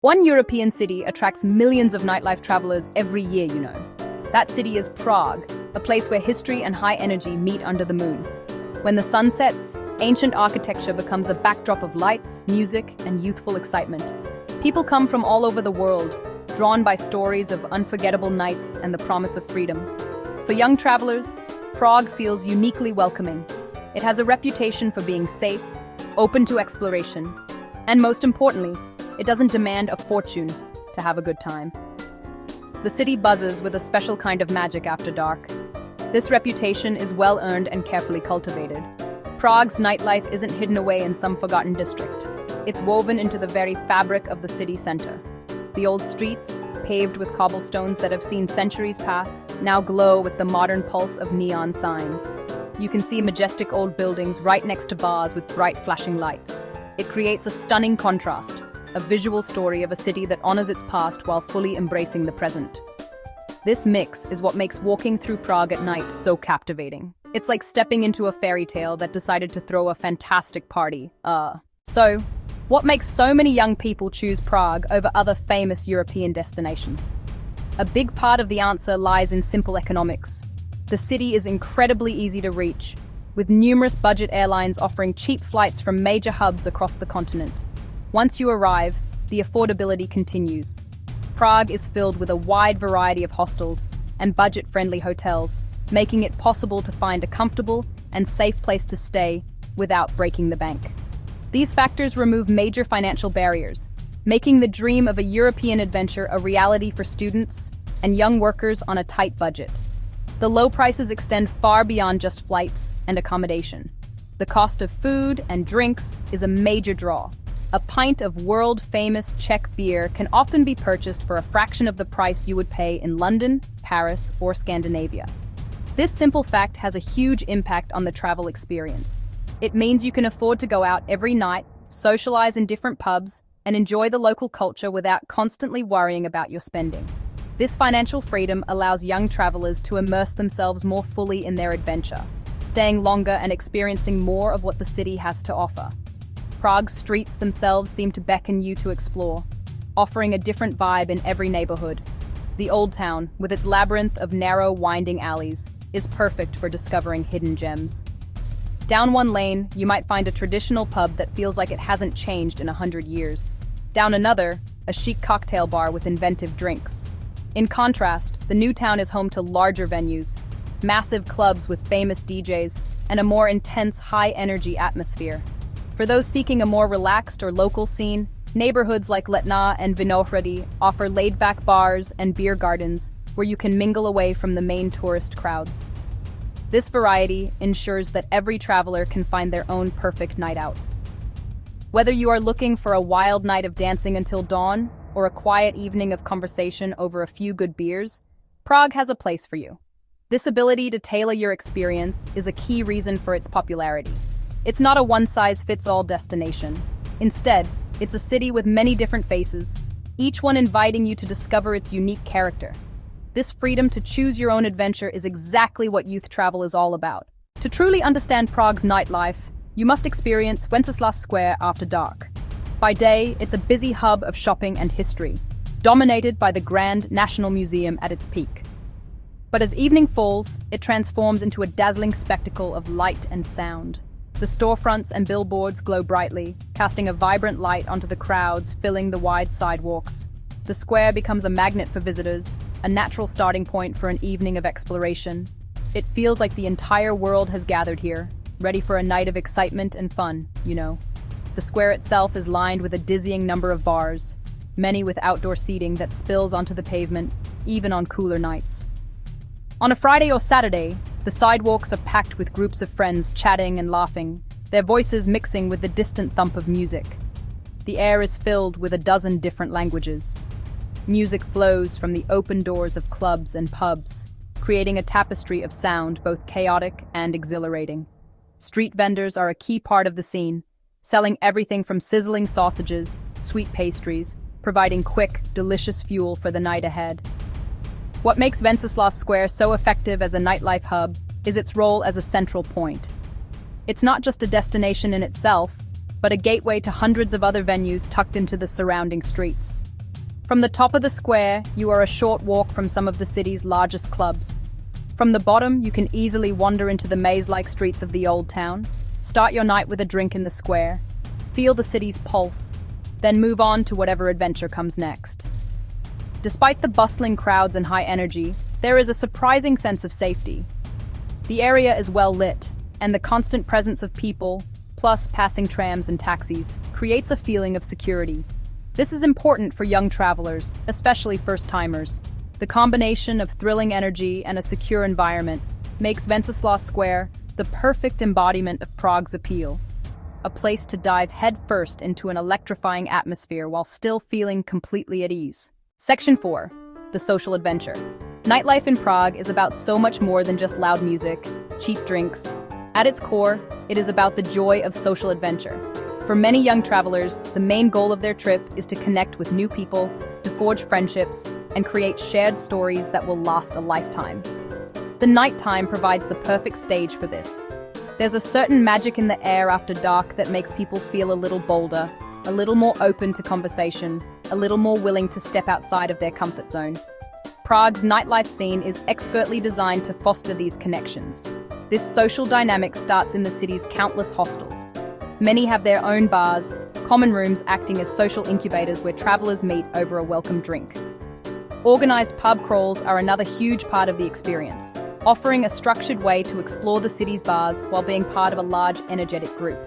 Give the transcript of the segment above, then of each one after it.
One European city attracts millions of nightlife travelers every year, you know. That city is Prague, a place where history and high energy meet under the moon. When the sun sets, ancient architecture becomes a backdrop of lights, music, and youthful excitement. People come from all over the world, drawn by stories of unforgettable nights and the promise of freedom. For young travelers, Prague feels uniquely welcoming. It has a reputation for being safe, open to exploration, and most importantly, it doesn't demand a fortune to have a good time. The city buzzes with a special kind of magic after dark. This reputation is well-earned and carefully cultivated. Prague's nightlife isn't hidden away in some forgotten district. It's woven into the very fabric of the city center. The old streets, paved with cobblestones that have seen centuries pass, now glow with the modern pulse of neon signs. You can see majestic old buildings right next to bars with bright flashing lights. It creates a stunning contrast, a visual story of a city that honors its past while fully embracing the present. This mix is what makes walking through Prague at night so captivating. It's like stepping into a fairy tale that decided to throw a fantastic party. So, what makes so many young people choose Prague over other famous European destinations? A big part of the answer lies in simple economics. The city is incredibly easy to reach, with numerous budget airlines offering cheap flights from major hubs across the continent. Once you arrive, the affordability continues. Prague is filled with a wide variety of hostels and budget-friendly hotels, making it possible to find a comfortable and safe place to stay without breaking the bank. These factors remove major financial barriers, making the dream of a European adventure a reality for students and young workers on a tight budget. The low prices extend far beyond just flights and accommodation. The cost of food and drinks is a major draw. A pint of world-famous Czech beer can often be purchased for a fraction of the price you would pay in London, Paris, or Scandinavia. This simple fact has a huge impact on the travel experience. It means you can afford to go out every night, socialize in different pubs, and enjoy the local culture without constantly worrying about your spending. This financial freedom allows young travelers to immerse themselves more fully in their adventure, staying longer and experiencing more of what the city has to offer. Prague's streets themselves seem to beckon you to explore, offering a different vibe in every neighborhood. The Old Town, with its labyrinth of narrow, winding alleys, is perfect for discovering hidden gems. Down one lane, you might find a traditional pub that feels like it hasn't changed in 100 years. Down another, a chic cocktail bar with inventive drinks. In contrast, the new town is home to larger venues, massive clubs with famous DJs, and a more intense, high-energy atmosphere. For those seeking a more relaxed or local scene, neighborhoods like Letná and Vinohrady offer laid-back bars and beer gardens where you can mingle away from the main tourist crowds. This variety ensures that every traveler can find their own perfect night out. Whether you are looking for a wild night of dancing until dawn or a quiet evening of conversation over a few good beers, Prague has a place for you. This ability to tailor your experience is a key reason for its popularity. It's not a one-size-fits-all destination. Instead, it's a city with many different faces, each one inviting you to discover its unique character. This freedom to choose your own adventure is exactly what youth travel is all about. To truly understand Prague's nightlife, you must experience Wenceslas Square after dark. By day, it's a busy hub of shopping and history, dominated by the Grand National Museum at its peak. But as evening falls, it transforms into a dazzling spectacle of light and sound. The storefronts and billboards glow brightly, casting a vibrant light onto the crowds filling the wide sidewalks. The square becomes a magnet for visitors, a natural starting point for an evening of exploration. It feels like the entire world has gathered here, ready for a night of excitement and fun, you know. The square itself is lined with a dizzying number of bars, many with outdoor seating that spills onto the pavement, even on cooler nights. On a Friday or Saturday, the sidewalks are packed with groups of friends chatting and laughing, their voices mixing with the distant thump of music. The air is filled with a dozen different languages. Music flows from the open doors of clubs and pubs, creating a tapestry of sound both chaotic and exhilarating. Street vendors are a key part of the scene, selling everything from sizzling sausages, sweet pastries, providing quick, delicious fuel for the night ahead. What makes Wenceslas Square so effective as a nightlife hub is its role as a central point. It's not just a destination in itself, but a gateway to hundreds of other venues tucked into the surrounding streets. From the top of the square, you are a short walk from some of the city's largest clubs. From the bottom, you can easily wander into the maze-like streets of the old town. Start your night with a drink in the square. Feel the city's pulse, then move on to whatever adventure comes next. Despite the bustling crowds and high energy, there is a surprising sense of safety. The area is well lit, and the constant presence of people, plus passing trams and taxis, creates a feeling of security. This is important for young travelers, especially first-timers. The combination of thrilling energy and a secure environment makes Wenceslas Square the perfect embodiment of Prague's appeal. A place to dive headfirst into an electrifying atmosphere while still feeling completely at ease. Section 4. The social adventure. Nightlife in Prague is about so much more than just loud music, cheap drinks. At its core, it is about the joy of social adventure. For many young travelers, the main goal of their trip is to connect with new people, to forge friendships, and create shared stories that will last a lifetime. The nighttime provides the perfect stage for this. There's a certain magic in the air after dark that makes people feel a little bolder, a little more open to conversation, a little more willing to step outside of their comfort zone. Prague's nightlife scene is expertly designed to foster these connections. This social dynamic starts in the city's countless hostels. Many have their own bars, common rooms acting as social incubators where travelers meet over a welcome drink. Organized pub crawls are another huge part of the experience, offering a structured way to explore the city's bars while being part of a large, energetic group.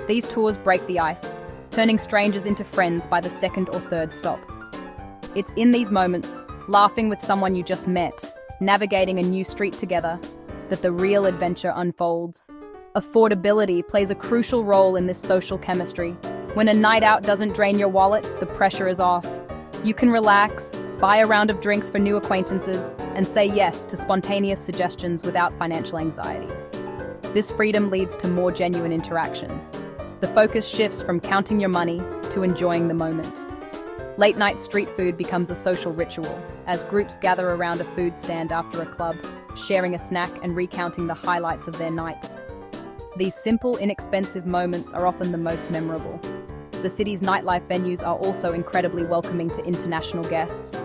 These tours break the ice, turning strangers into friends by the second or third stop. It's in these moments, laughing with someone you just met, navigating a new street together, that the real adventure unfolds. Affordability plays a crucial role in this social chemistry. When a night out doesn't drain your wallet, the pressure is off. You can relax, buy a round of drinks for new acquaintances, and say yes to spontaneous suggestions without financial anxiety. This freedom leads to more genuine interactions. The focus shifts from counting your money to enjoying the moment. Late-night street food becomes a social ritual, as groups gather around a food stand after a club, sharing a snack and recounting the highlights of their night. These simple, inexpensive moments are often the most memorable. The city's nightlife venues are also incredibly welcoming to international guests.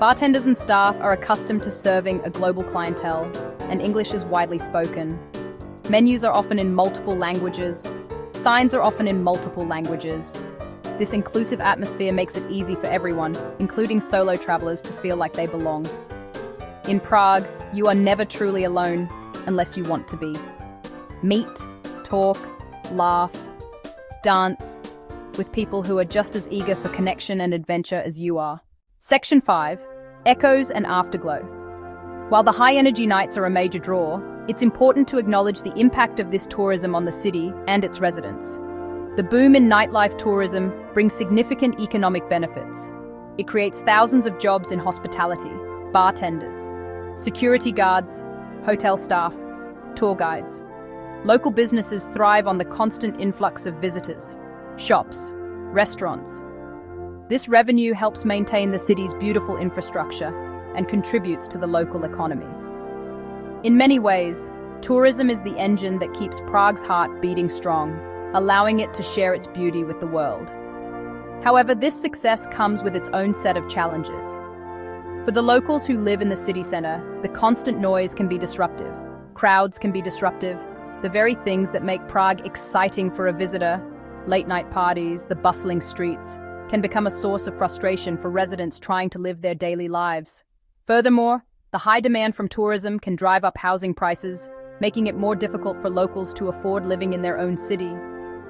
Bartenders and staff are accustomed to serving a global clientele, and English is widely spoken. Menus are often in multiple languages. Signs are often in multiple languages. This inclusive atmosphere makes it easy for everyone, including solo travelers, to feel like they belong. In Prague, you are never truly alone unless you want to be. Meet, talk, laugh, dance with people who are just as eager for connection and adventure as you are. Section 5. Echoes and Afterglow. While the high-energy nights are a major draw, it's important to acknowledge the impact of this tourism on the city and its residents. The boom in nightlife tourism brings significant economic benefits. It creates thousands of jobs in hospitality, bartenders, security guards, hotel staff, tour guides. Local businesses thrive on the constant influx of visitors, shops, restaurants. This revenue helps maintain the city's beautiful infrastructure and contributes to the local economy. In many ways, tourism is the engine that keeps Prague's heart beating strong, allowing it to share its beauty with the world. However, this success comes with its own set of challenges. For the locals who live in the city center, the constant noise can be disruptive. Crowds can be disruptive. The very things that make Prague exciting for a visitor, late-night parties, the bustling streets, can become a source of frustration for residents trying to live their daily lives. Furthermore, the high demand from tourism can drive up housing prices, making it more difficult for locals to afford living in their own city.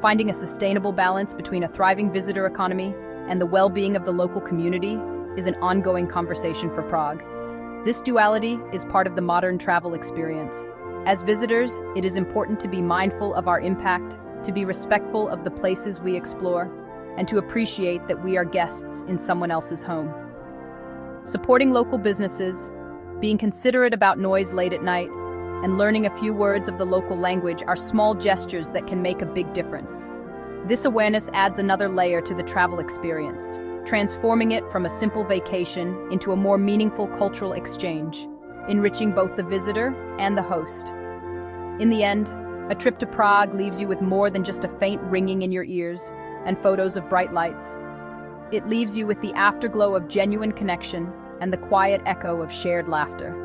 Finding a sustainable balance between a thriving visitor economy and the well-being of the local community is an ongoing conversation for Prague. This duality is part of the modern travel experience. As visitors, it is important to be mindful of our impact, to be respectful of the places we explore, and to appreciate that we are guests in someone else's home. Supporting local businesses, being considerate about noise late at night, and learning a few words of the local language are small gestures that can make a big difference. This awareness adds another layer to the travel experience, transforming it from a simple vacation into a more meaningful cultural exchange, enriching both the visitor and the host. In the end, a trip to Prague leaves you with more than just a faint ringing in your ears and photos of bright lights. It leaves you with the afterglow of genuine connection and the quiet echo of shared laughter.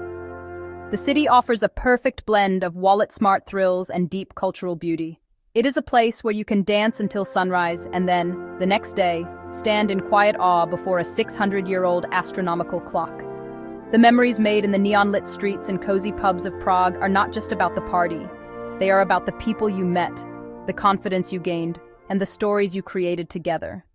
The city offers a perfect blend of wallet-smart thrills and deep cultural beauty. It is a place where you can dance until sunrise and then, the next day, stand in quiet awe before a 600-year-old astronomical clock. The memories made in the neon-lit streets and cozy pubs of Prague are not just about the party. They are about the people you met, the confidence you gained, and the stories you created together.